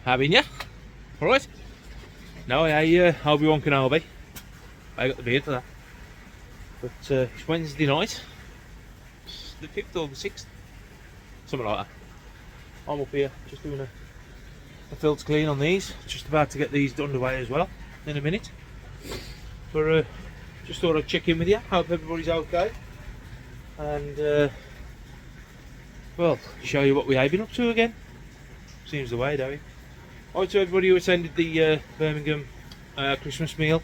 Having ya? Alright. Now I Obi-Wan Kenobi. I got the beard for that. But it's Wednesday night. It's the 5th or the 6th. Something like that. I'm up here just doing a filter clean on these. Just about to get these underway as well in a minute. But just thought I'd check in with you. Hope everybody's okay. And well, show you what we have been up to again. Seems the way, don't we? Hi to everybody who attended the Birmingham Christmas meal.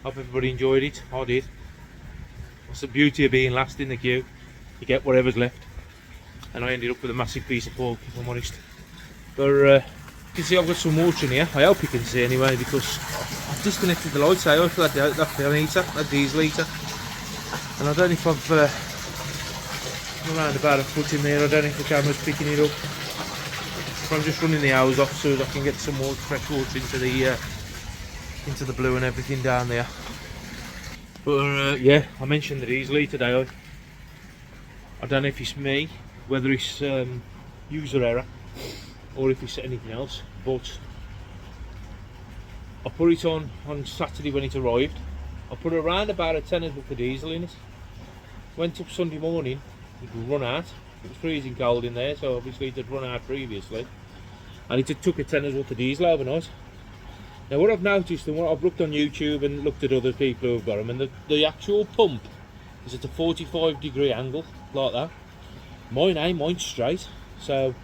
Hope everybody enjoyed it. I did. That's the beauty of being last in the queue. You get whatever's left. And I ended up with a massive piece of pork, if I'm honest. But you can see I've got some water in here. I hope you can see anyway, because I've disconnected the lights out for that heater, that diesel heater. And I don't know if I've around about a foot in there. I don't know if the camera's picking it up. I'm just running the hose off so that I can get some more fresh water into the blue and everything down there. But yeah, I mentioned the diesel heater today. I don't know if it's me, whether it's user error or if it's anything else, but I put it on Saturday when it arrived. I put around about a tenner's worth of diesel in it. Went up Sunday morning, it would run out. It was freezing cold in there, so obviously it had run out previously. And it took a tenner's worth of diesel overnight. Now what I've noticed, and what I've looked on YouTube and looked at other people who've got them, and the actual pump is at a 45-degree angle, like that. Mine's straight, so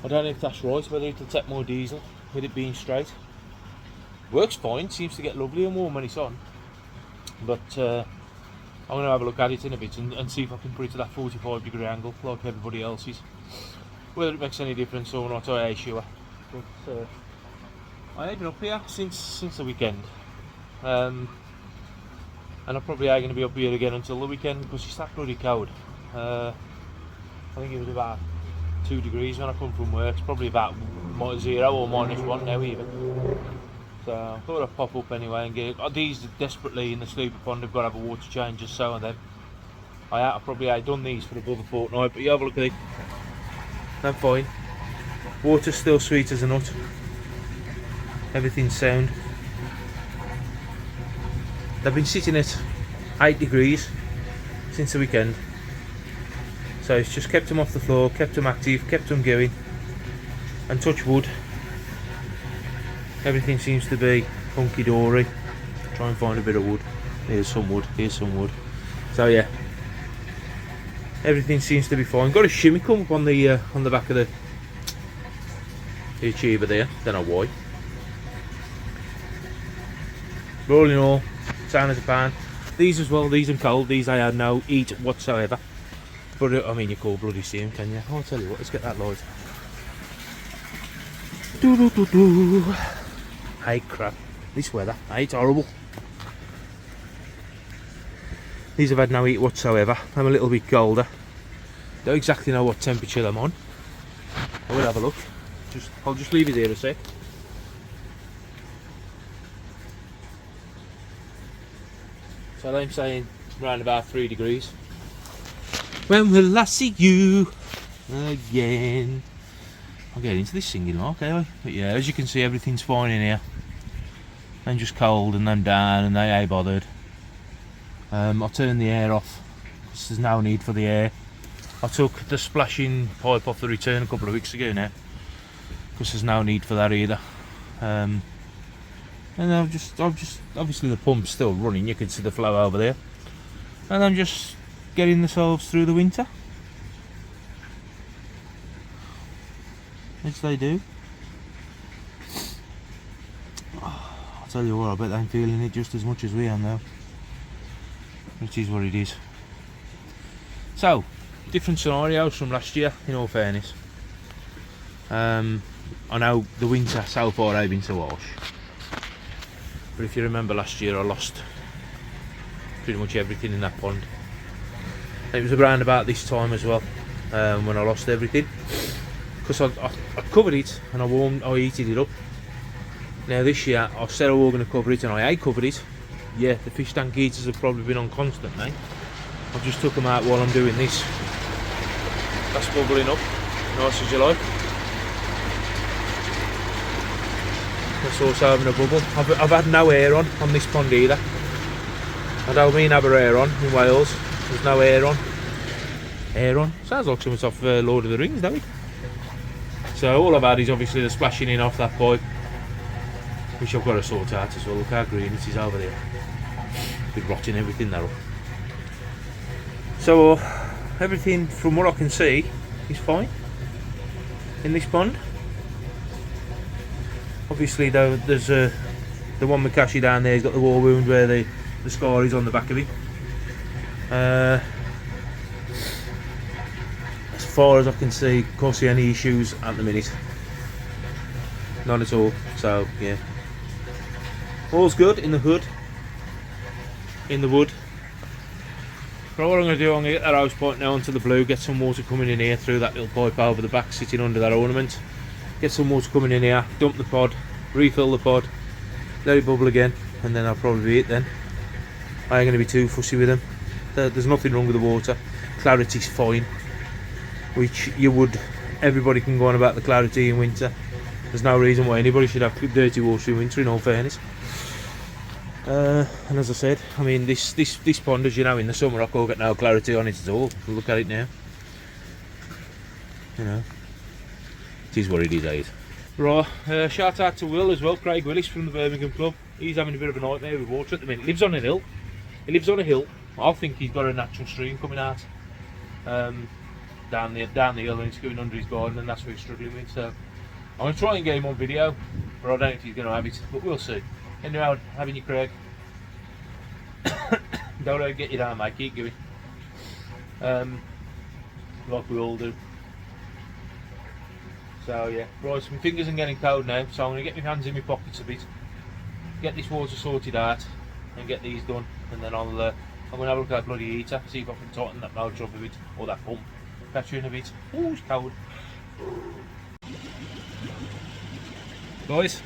I don't know if that's right, whether it'll take more diesel with it being straight. Works fine, seems to get lovely and warm when it's on. But I'm going to have a look at it in a bit and see if I can put it to that 45-degree angle like everybody else's. Whether it makes any difference or not, I ain't sure. But I ain't been up here since the weekend. And I probably ain't going to be up here again until the weekend because it's that bloody cold. I think it was about 2 degrees when I come from work. It's probably about -0 or -1 now even. So I thought I'd pop up anyway and get it. These are desperately in the sleeper pond. I've got to have a water change just so and then. I probably ain't done these for above a fortnight, but you have a look at it. I'm fine. Water's still sweet as a nut. Everything's sound. They've been sitting at 8 degrees since the weekend. So it's just kept them off the floor, kept them active, kept them going. And touch wood, everything seems to be hunky-dory. Try and find a bit of wood. Here's some wood, here's some wood. So yeah, everything seems to be fine. Got a shimmy come up on the back of the achiever there, don't know why. But all in all, sound as a pan. These as well, these are cold, these I had no heat whatsoever. But I mean, you can't bloody see them, can you? I'll tell you what, let's get that light. Doo-doo-doo-doo. Hey crap, this weather, it's horrible. These have had no heat whatsoever. I'm a little bit colder. Don't exactly know what temperature I'm on. I will have a look. I'll just leave it here a sec. So I'm saying around about 3 degrees. When will I see you again? I'll get into this singing mark, anyway. But yeah, as you can see, everything's fine in here. I'm just cold and I'm down and they ain't bothered. I'll turn the air off because there's no need for the air. I took the splashing pipe off the return a couple of weeks ago now because there's no need for that either. And I've just obviously the pump's still running, you can see the flow over there. And I'm just getting themselves through the winter. As they do. I'll tell you what, I bet I'm feeling it just as much as we are now. It is what it is. So, different scenarios from last year, in all fairness. I know the winter so far I've been so harsh. But if you remember last year, I lost pretty much everything in that pond. It was around about this time as well, when I lost everything. Because I covered it and I heated it up. Now this year I said I was going to cover it and I ain't covered it. Yeah, the fish tank heaters have probably been on constant now. I've just took them out while I'm doing this. That's bubbling up, nice as you like. That's also having a bubble. I've had no air on this pond either. I don't mean have air on in Wales. There's no air on. Air on? Sounds like something off Lord of the Rings, don't it? So all I've had is obviously the splashing in off that pipe, which I've got to sort out as well. Look how green it is over there. Been rotting everything there up. So everything from what I can see is fine in this pond. Obviously though, there's the one Makashi down there, he's got the war wound where the scar is on the back of him. As far as I can see, can't see any issues at the minute. None at all. So yeah, all's good in the hood, in the wood. But what I'm going to do, I'm going to get that hose pipe now onto the blue, get some water coming in here through that little pipe over the back sitting under that ornament. Get some water coming in here, dump the pod, refill the pod, let it bubble again, and then I'll probably be it then. I ain't going to be too fussy with them. There's nothing wrong with the water. Clarity's fine, which everybody can go on about the clarity in winter. There's no reason why anybody should have dirty water in winter, in all fairness. And as I said, I mean this pond, as you know, in the summer I can't get no clarity on it at all. Look at it now. You know, it is what it is, eh? Right, shout out to Will as well, Craig Willis from the Birmingham Club. He's having a bit of a nightmare with water at the minute. He lives on a hill. I think he's got a natural stream coming out down the hill, and it's going under his garden, and that's what he's struggling with. So I'm going to try and get him on video, but I don't know if he's going to have it, but we'll see. Anyway, having you, Craig. Don't get you down, mate. Keep going. Like we all do. So yeah, right. So my fingers are getting cold now, so I'm going to get my hands in my pockets a bit, get this water sorted out, and get these done, and then I'm going to have a look at that bloody heater, see if I can tighten that motor up a bit, or that pump. Catch you in a bit. Oh, it's cold. Guys,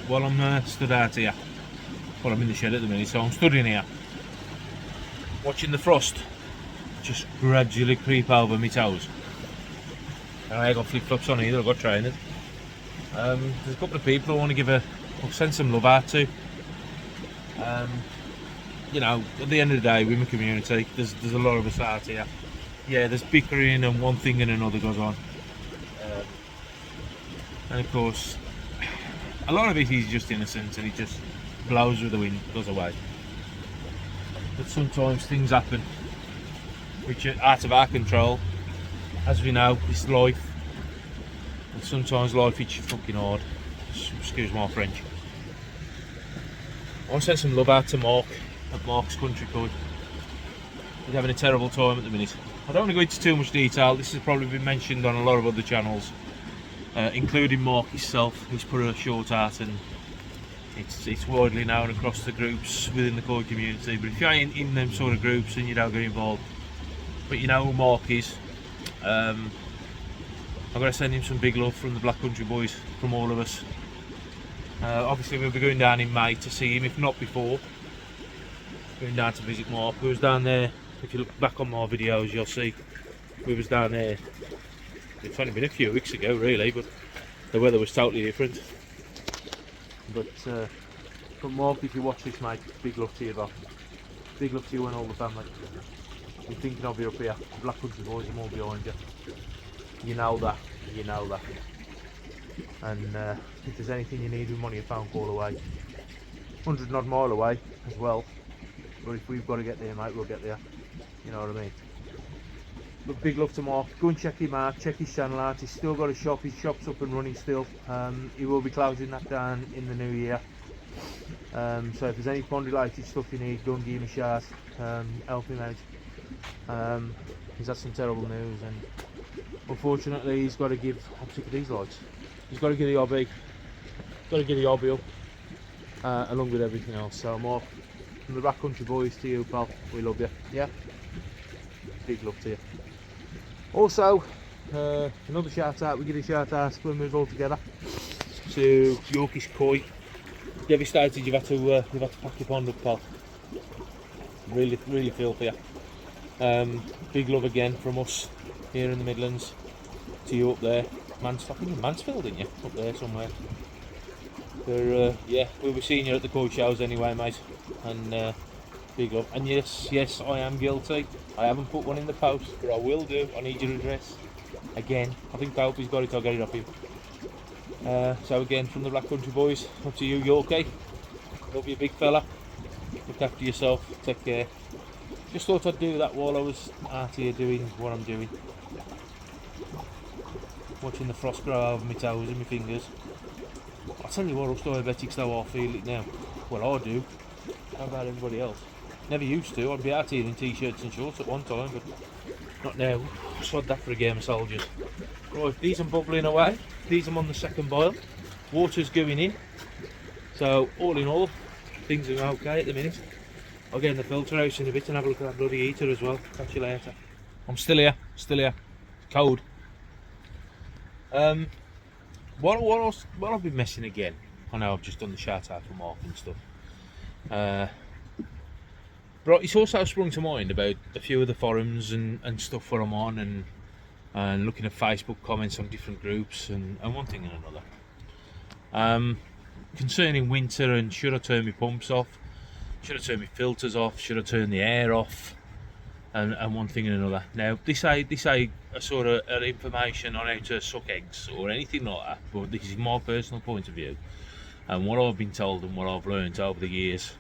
while I'm stood out here, well, I'm in the shed at the minute, so I'm stood in here watching the frost just gradually creep over my toes. And I ain't got flip-flops on either, I've got trainers. There's a couple of people I want to send some love out to. You know, at the end of the day, women community, there's a lot of us out here. Yeah, there's bickering and one thing and another goes on. And of course, a lot of it is just innocent and it just blows with the wind, goes away. But sometimes things happen which are out of our control. As we know, it's life. And sometimes life is fucking hard. Excuse my French. I want to send some love out to Mark at Mark's Country Club. He's having a terrible time at the minute. I don't want to go into too much detail. This has probably been mentioned on a lot of other channels, including Mark himself. He's put a short out and it's widely known across the groups within the koi community. But if you ain't in them sort of groups and you don't get involved, but you know who Mark is, I'm going to send him some big love from the Black Country Boys, from all of us. Obviously we'll be going down in May to see him, if not before. Going down to visit Mark, who was down there. If you look back on my videos, you'll see we was down there. It's only been a few weeks ago really, but the weather was totally different. But Mark, if you watch this, mate, big love to you, bro. Big love to you and all the family. I'm thinking of you up here. The Black Country Boys are all behind you. You know that. And if there's anything you need, we're only a phone call away. 100 odd mile away as well. But if we've got to get there, mate, we'll get there. You know what I mean? But big love to Mark. Go and check him out, check his channel out. He's still got a shop, his shop's up and running still. He will be closing that down in the new year. So if there's any pond related stuff you need, go and give him a shout. Help him out. He's had some terrible news and unfortunately he's got to give, I'm sick of these lights, he's got to give the hobby up, along with everything else. So Mark, from the Black Country Boys to you, pal, we love you. Yeah, big love to you. Also, another shout out, we give a shout out when we was all together to Yorkish Koi. Devastated you've had to pack your pond up, pal. Really feel for you. Big love again from us here in the Midlands to you up there. I think in Mansfield, didn't you? Up there somewhere. Yeah, we'll be seeing you at the koi shows anyway, mate. And big up. And yes, I am guilty. I haven't put one in the post, but I will do. I need your address. Again, I think Palpy's got it, I'll get it off him. So again, from the Black Country Boys, up to you, Yorkie. Love you, big fella. Look after yourself, take care. Just thought I'd do that while I was out here doing what I'm doing. Watching the frost grow over my toes and my fingers. I'll tell you what, us diabetics though, I feel it now. Well, I do. How about everybody else? Never used to. I'd be out here in t-shirts and shorts at one time, but not now. Sod that for a game of soldiers. Right, these I'm bubbling away. These I'm on the second boil. Water's going in. So all in all, things are okay at the minute. I'll get in the filter house in a bit and have a look at that bloody heater as well. Catch you later. I'm still here. It's cold. What I've been messing again. I know I've just done the shout out for Mark and stuff. But it's also sprung to mind about a few of the forums and stuff where I'm on, and looking at Facebook comments on different groups and one thing and another. Concerning winter and should I turn my pumps off, should I turn my filters off, should I turn the air off, and one thing and another. Now this ain't a sort of information on how to suck eggs or anything like that, but this is my personal point of view and what I've been told and what I've learned over the years,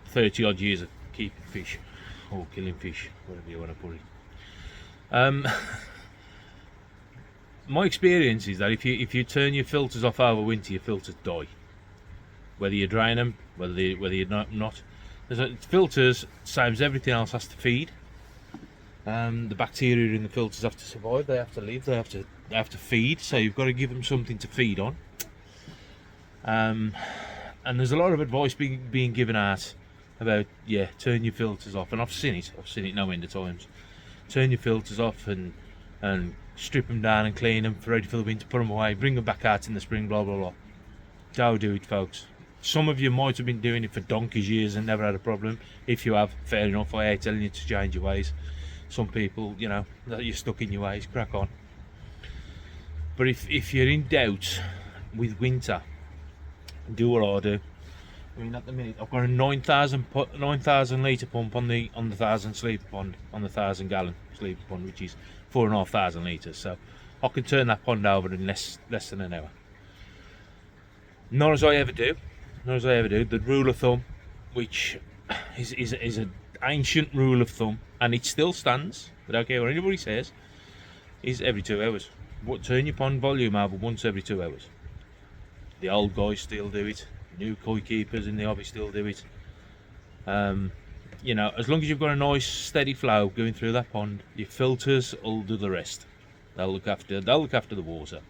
30 odd years of keeping fish or killing fish, whatever you want to put it. My experience is that if you turn your filters off over winter, your filters die. Whether you drain them, whether you're not. Filters, same as everything else, has to feed. The bacteria in the filters have to survive. They have to live. They have to feed. So you've got to give them something to feed on. And there's a lot of advice being given out about, yeah, turn your filters off, and I've seen it no end of times. Turn your filters off and strip them down and clean them, ready for the winter, put them away, bring them back out in the spring, blah blah blah. Don't do it, folks. Some of you might have been doing it for donkey's years and never had a problem. If you have, fair enough. I hate telling you to change your ways. Some people, you know, that you're stuck in your ways, crack on. But if you're in doubt with winter, do what I do. I mean, at the minute I've got a 9,000 litre pump on the 1,000 sleeper pond, on the 1,000 gallon sleeper pond, which is 4,500 litres. So I can turn that pond over in less than an hour. Not as I ever do. The rule of thumb, which is an ancient rule of thumb, and it still stands. I don't care what anybody says. Is every 2 hours. Turn your pond volume over once every 2 hours. The old guys still do it. New koi keepers in the hobby still do it. You know, as long as you've got a nice steady flow going through that pond, your filters will do the rest. They'll look after the water.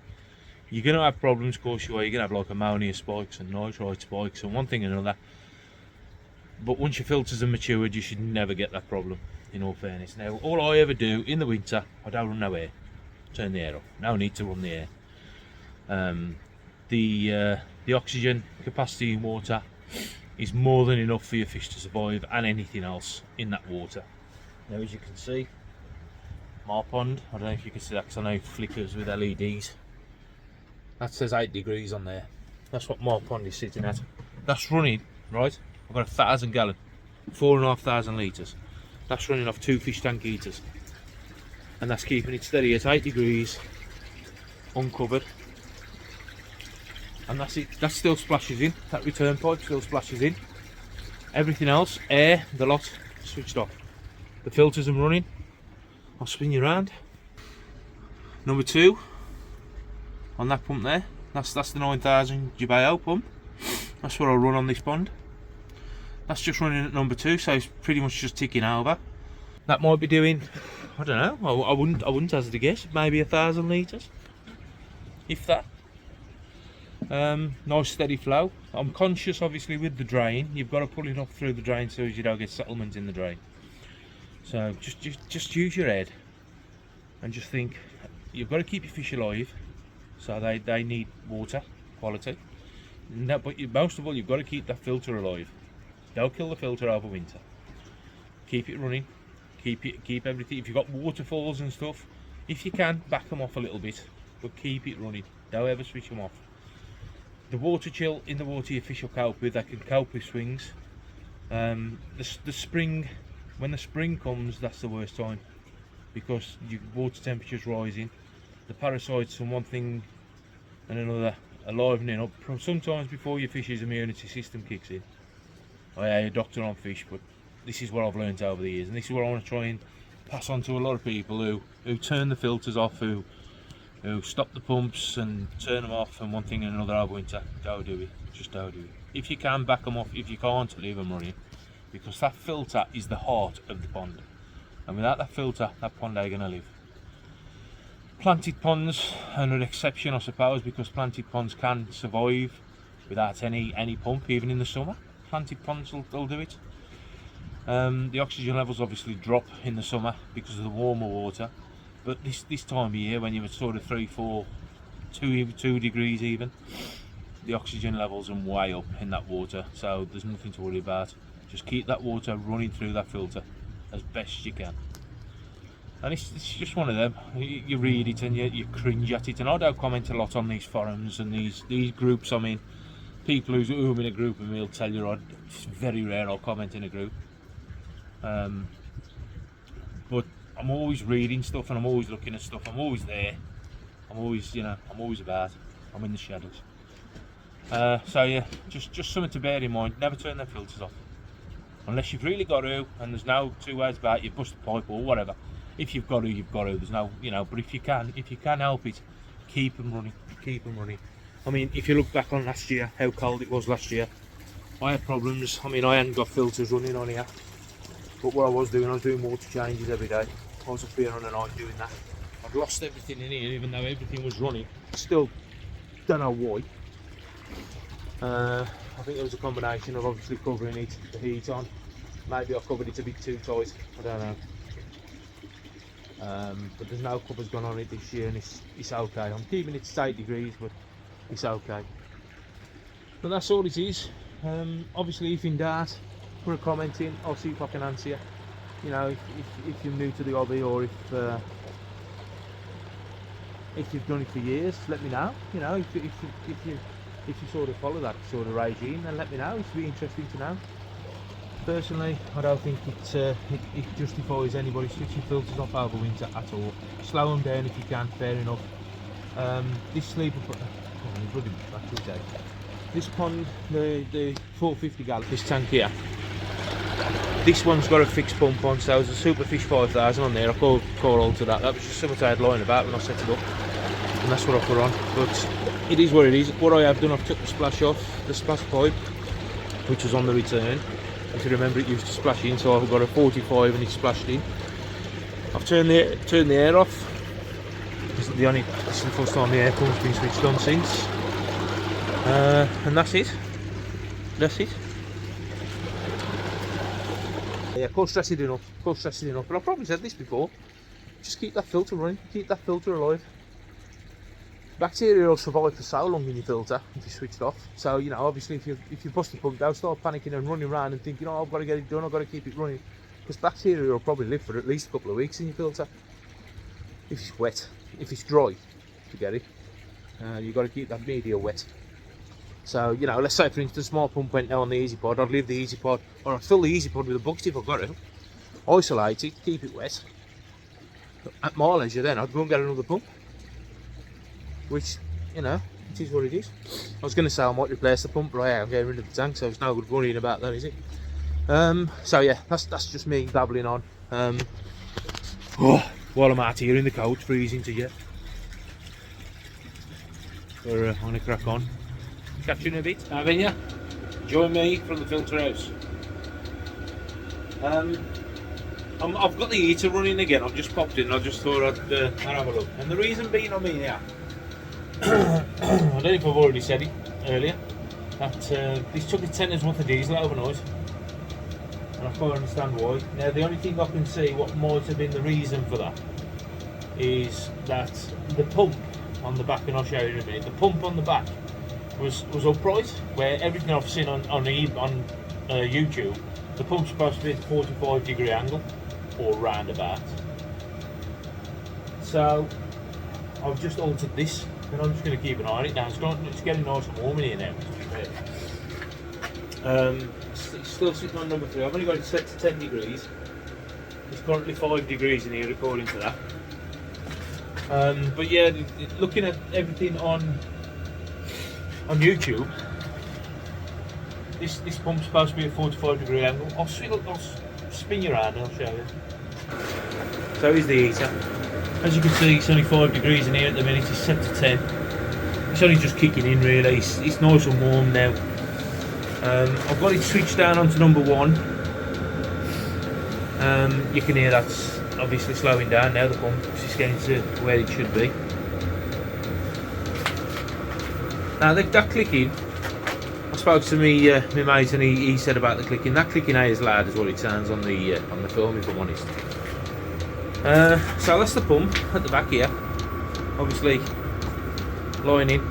You're going to have problems, of course you are. You're going to have like ammonia spikes and nitrite spikes and one thing and another. But once your filters are matured, you should never get that problem, in all fairness. Now, all I ever do in the winter, I don't run no air. Turn the air off. No need to run the air. The oxygen capacity in water is more than enough for your fish to survive and anything else in that water. Now, as you can see, my pond, I don't know if you can see that because I know it flickers with LEDs. That says 8 degrees on there. That's what my pond is sitting at. That's running, right? I've got 1,000 gallon, 4,500 litres. That's running off 2 fish tank heaters. And that's keeping it steady at 8 degrees, uncovered. And that's it. That still splashes in. That return pipe still splashes in. Everything else, air, the lot, switched off. The filters are running. I'll spin you around. Number 2 on that pump there. That's the 9,000 Jabeo pump. That's what I'll run on this pond. That's just running at number 2, so it's pretty much just ticking over. That might be doing, I don't know. I wouldn't hazard a guess. Maybe 1,000 litres, if that. Nice steady flow. I'm conscious, obviously, with the drain. You've got to pull it up through the drain so as you don't get settlement in the drain. So just use your head and just think. You've got to keep your fish alive, so they need water quality. But most of all, you've got to keep that filter alive. Don't kill the filter over winter. Keep it running. Keep everything. If you've got waterfalls and stuff, if you can, back them off a little bit, but keep it running. Don't ever switch them off. the water chill in the water your fish will cope with, they can cope with swings. The spring, when the spring comes, that's the worst time, because your water temperature's rising, the parasites and one thing and another are livening up sometimes before your fish's immunity system kicks in. I am a doctor on fish, but this is what I've learned over the years, and this is what I want to try and pass on to a lot of people who turn the filters off, who stop the pumps and turn them off and one thing and another over winter. Don't do it, just don't do it. If you can, back them off. If you can't, leave them running, because that filter is the heart of the pond, and without that filter, that pond ain't gonna live. Planted ponds are an exception, I suppose, because planted ponds can survive without any pump, even in the summer. Planted ponds will do it. The oxygen levels obviously drop in the summer because of the warmer water, but this time of year, when you're at sort of 3, 4, 2 degrees even, the oxygen levels are way up in that water, so there's nothing to worry about. Just keep that water running through that filter as best you can. And it's just one of them, you read it and you cringe at it, and I don't comment a lot on these forums and these groups. I mean, people who are in a group with me will tell you it's very rare I'll comment in a group. But I'm always reading stuff and I'm always looking at stuff. I'm always there. I'm always, I'm always about. I'm in the shadows. So yeah, just something to bear in mind. Never turn their filters off unless you've really got to, and there's no two ways about it. You bust the pipe or whatever. If you've got to, you've got to. There's no, But if you can help it, keep them running. Keep them running. I mean, if you look back on last year, how cold it was last year, I had problems. I mean, I hadn't got filters running on here, but what I was doing water changes every day. I was up here on a night doing that. I'd lost everything in here, even though everything was running. Still, don't know why. I think it was a combination of obviously covering it, the heat on. Maybe I covered it a bit too tight. I don't know. But there's no covers gone on it this year, and it's okay. I'm keeping it to 8 degrees, but it's okay. But that's all it is. Obviously, if in doubt, put a comment in. I'll see if I can answer you. If you're new to the hobby, or if you've done it for years, let me know. If you sort of follow that sort of regime, then let me know. It's really interesting to know. Personally, I don't think it justifies anybody switching filters off over winter at all. Slow them down if you can, fair enough. This sleeper, this pond, the 450 gallon, this tank here, this one's got a fixed pump on, so there's a Superfish 5000 on there. I call all to that. That was just something I had lying about when I set it up, and that's what I put on. But it is what it is. What I have done, I've took the splash off, the splash pipe, which was on the return. If you remember, it used to splash in, so I've got a 45 and it splashed in. I've turned the air off. This is the first time the air pump's been switched on since. And that's it. That's it. Yeah, can't stress it enough. But I've probably said this before. Just keep that filter running. Keep that filter alive. Bacteria will survive for so long in your filter if you switch it off. So obviously if you bust the pump, don't start panicking and running around and thinking, I've got to get it done, I've got to keep it running, because bacteria will probably live for at least a couple of weeks in your filter. If it's wet, if it's dry, forget it. You've got to keep that media wet. So let's say for instance, small pump went down on the easy pod. I'd leave the easy pod, or I'd fill the easy pod with a bucket if I've got to, isolate it, keep it wet. At my leisure, then I'd go and get another pump. Which, it is what it is. I was going to say I might replace the pump, but I am getting rid of the tank, so it's no good worrying about that, is it? So yeah, that's just me dabbling on. While I'm out here in the cold, freezing to you. I'm going to crack on. Catch you in a bit, haven't you? Join me from the filter house. I've got the heater running again. I've just popped in. I just thought I'd have a look. And the reason being, I mean, yeah, I don't know if I've already said it earlier, that this took a tenner's worth of diesel overnight, and I can't understand why. Now the only thing I can see what might have been the reason for that is that the pump on the back, and I'll show you in a minute, the pump on the back was upright, where everything I've seen on YouTube, the pump's supposed to be at a 45-degree angle, or roundabout. So I've just altered this And I'm just going to keep an eye on it now. It's getting nice and warm in here now, to be fair. It's still sitting on number 3. I've only got it set to 10 degrees. It's currently 5 degrees in here according to that. But yeah, looking at everything on YouTube, this pump's supposed to be a 45 degree angle. I'll spin you around and I'll show you. So here's the heater. As you can see, it's only 5 degrees in here at the minute. It's set to 10. It's only just kicking in really. It's nice and warm now. I've got it switched down onto number 1. You can hear that's obviously slowing down now, the pump. It's getting to where it should be. Now that clicking, I spoke to my mate and he said about the clicking. That clicking ain't as loud as what it sounds on the film, if I'm honest. So that's the pump at the back here. Obviously, line in,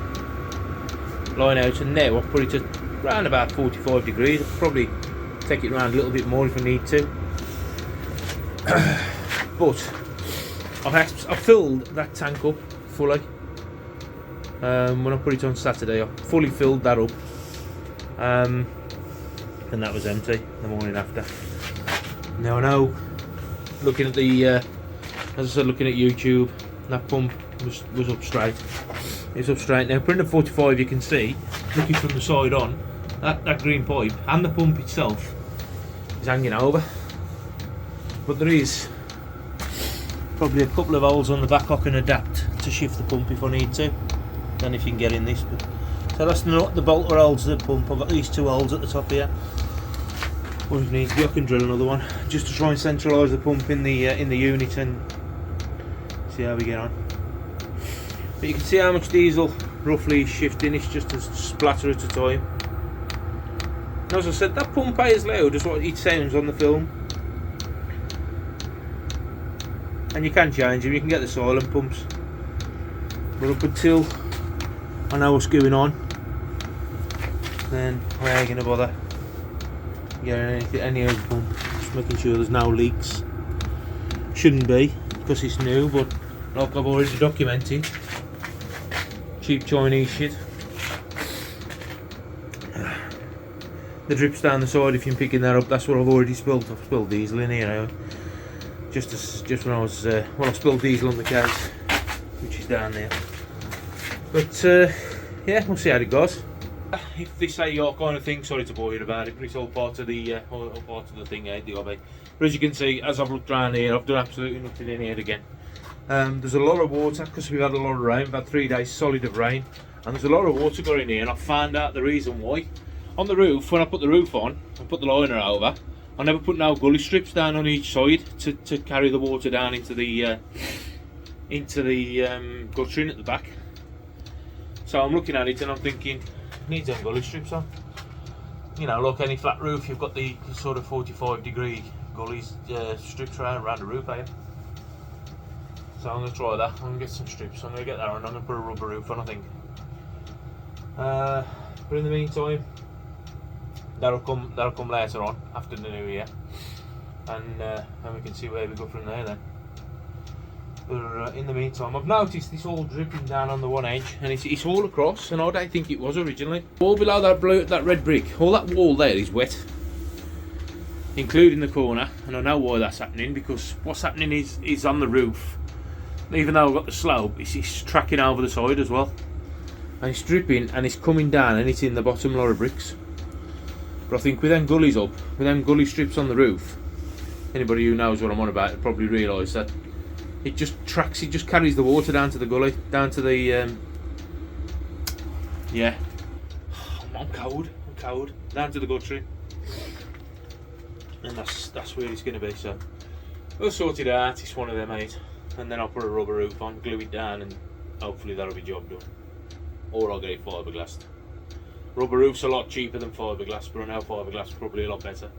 line out, and now I've put it to around about 45 degrees. I'll probably take it around a little bit more if I need to. But I've filled that tank up fully. When I put it on Saturday, I fully filled that up, and that was empty the morning after. Now I know, looking at the, as I said, looking at YouTube, that pump was up straight. It's up straight now. Putting the 45, you can see, looking from the side on, that green pipe and the pump itself is hanging over. But there is probably a couple of holes on the back I can adapt to shift the pump if I need to. Then if you can get in this. So that's not the bolt that holds the pump. I've got these 2 holes at the top here. Or if needs be, I can drill another one just to try and centralise the pump in the unit and see how we get on. But you can see how much diesel roughly is shifting. It's just a splatter at a time. And as I said, that pump ain't as loud as what it sounds on the film. And you can change them. You can get the silent pumps. But up until I know what's going on, then I ain't going to bother getting any of the pump. Just making sure there's no leaks. Shouldn't be, because it's new, but like I've already documented, cheap Chinese shit. The drips down the side, if you're picking that up, that's what I've already spilled. I've spilled diesel in here now. Just when I spilled diesel on the case, which is down there. But yeah, we'll see how it goes. If they say your kind of thing, sorry to bore you about it, but it's all part of the thing, the hobby. But as you can see, as I've looked around here, I've done absolutely nothing in here again. There's a lot of water because we've had a lot of rain. We've had 3 days solid of rain, and there's a lot of water going in here. And I found out the reason why. On the roof, when I put the roof on and put the liner over, I never put no gully strips down on each side to carry the water down into the guttering at the back. So I'm looking at it and I'm thinking, needs them gully strips on. You know, like any flat roof, you've got the sort of 45 degree gullies strips around the roof, eh? So I'm going to try that. I'm going to get some strips. I'm going to get that on. I'm going to put a rubber roof on, I think. But in the meantime, that'll come later on after the new year, and we can see where we go from there then. But in the meantime, I've noticed this all dripping down on the one edge, and it's all across, and I don't think it was originally. All below that red brick, all that wall there is wet, including the corner, and I know why that's happening, because what's happening is on the roof. Even though I've got the slope, it's tracking over the side as well, and it's dripping and it's coming down and it's in the bottom lot of bricks. But I think with them gullies up, with them gully strips on the roof, anybody who knows what I'm on about will probably realise that it just tracks, it just carries the water down to the gully, down to the yeah. I'm cold, down to the guttering, and that's where it's going to be. So we'll sort it out. It's one of them, mate, and then I'll put a rubber roof on, glue it down, and hopefully that'll be job done. Or I'll get it fiberglassed. Rubber roof's a lot cheaper than fiberglass, but I know fiberglass is probably a lot better.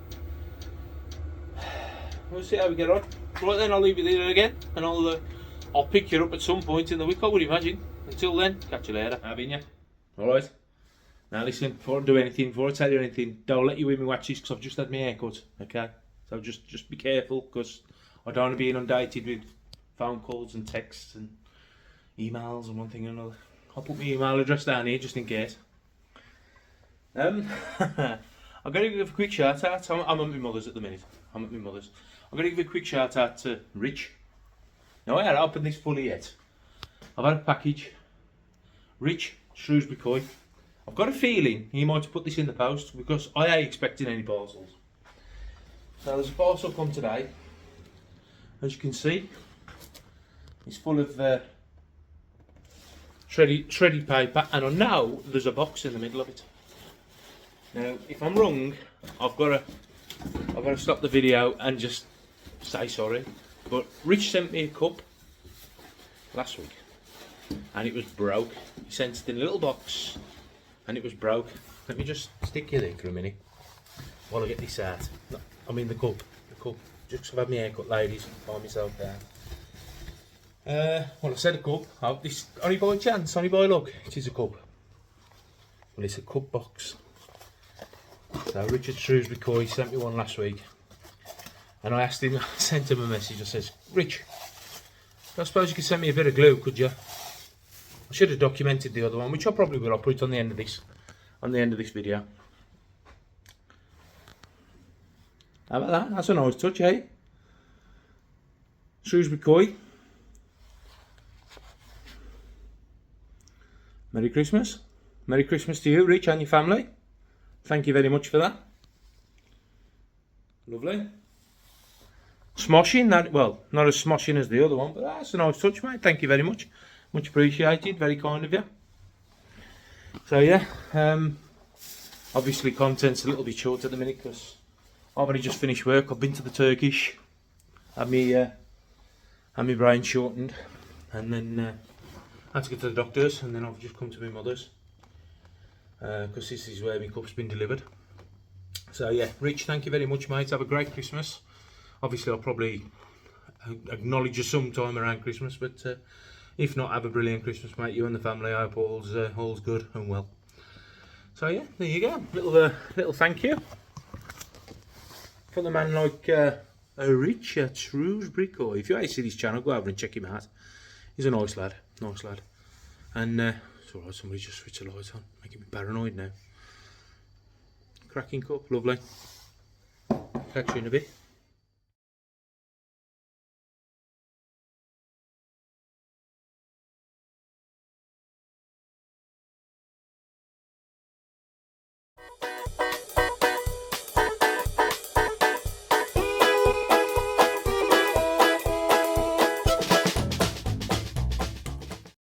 We'll see how we get on. Right then, I'll leave you there again, and I'll pick you up at some point in the week, I would imagine. Until then, catch you later. Have you? Alright. Now listen, before I do anything, before I tell you anything, don't let you in me watch this, because I've just had my hair cut, okay? So just be careful, because I don't want to be inundated with phone calls and texts and emails and one thing and another. I'll put my email address down here just in case. I've got to give a quick shout out. I'm at my mother's at the minute. I'm going to give a quick shout out to Rich. Now I haven't opened this fully yet. I've had a package. Rich, Shrewsbury Coy. I've got a feeling he might have put this in the post because I ain't expecting any parcels. So there's a parcel come today. As you can see, it's full of shredded paper, and I know there's a box in the middle of it. Now, if I'm wrong, I've got to stop the video and just say sorry. But Rich sent me a cup last week, and it was broke. He sent it in a little box, and it was broke. Let me just stick you there for a minute while I get this out. No, I mean the cup. Just 'cause I've had my haircut, ladies. Find myself down. Well, I said a cup. This only by chance, only by luck, it is a cup. Well, it's a cup box. So Richard Shrewsbury Coy sent me one last week, and I asked him. I sent him a message. I says, Rich, I suppose you could send me a bit of glue, could you? I should have documented the other one, which I probably will. I'll put it on the end of this, video. How about that? That's a nice touch, eh? Shrewsbury Coy. Merry Christmas. Merry Christmas to you, Rich, and your family. Thank you very much for that. Lovely. Smoshing, that, well, not as smoshing as the other one, but that's a nice touch, mate. Thank you very much. Much appreciated. Very kind of you. So, yeah. Obviously, content's a little bit short at the minute because I've only just finished work. I've been to the Turkish. Had my brain shortened. And then had to go to the doctor's. And then I've just come to my mother's. Because this is where my cup's been delivered. So yeah, Rich, thank you very much, mate. Have a great Christmas. Obviously, I'll probably acknowledge you sometime around Christmas, but if not, have a brilliant Christmas, mate. You and the family. I hope all's good and well. So yeah, there you go. Little thank you from the man like Rich at Shrewsbury Coy. If you ain't seen his channel, go over and check him out. He's a nice lad, and it's alright. Somebody just switched the lights on, making me paranoid now. Cracking cup, lovely. Catch you in a bit.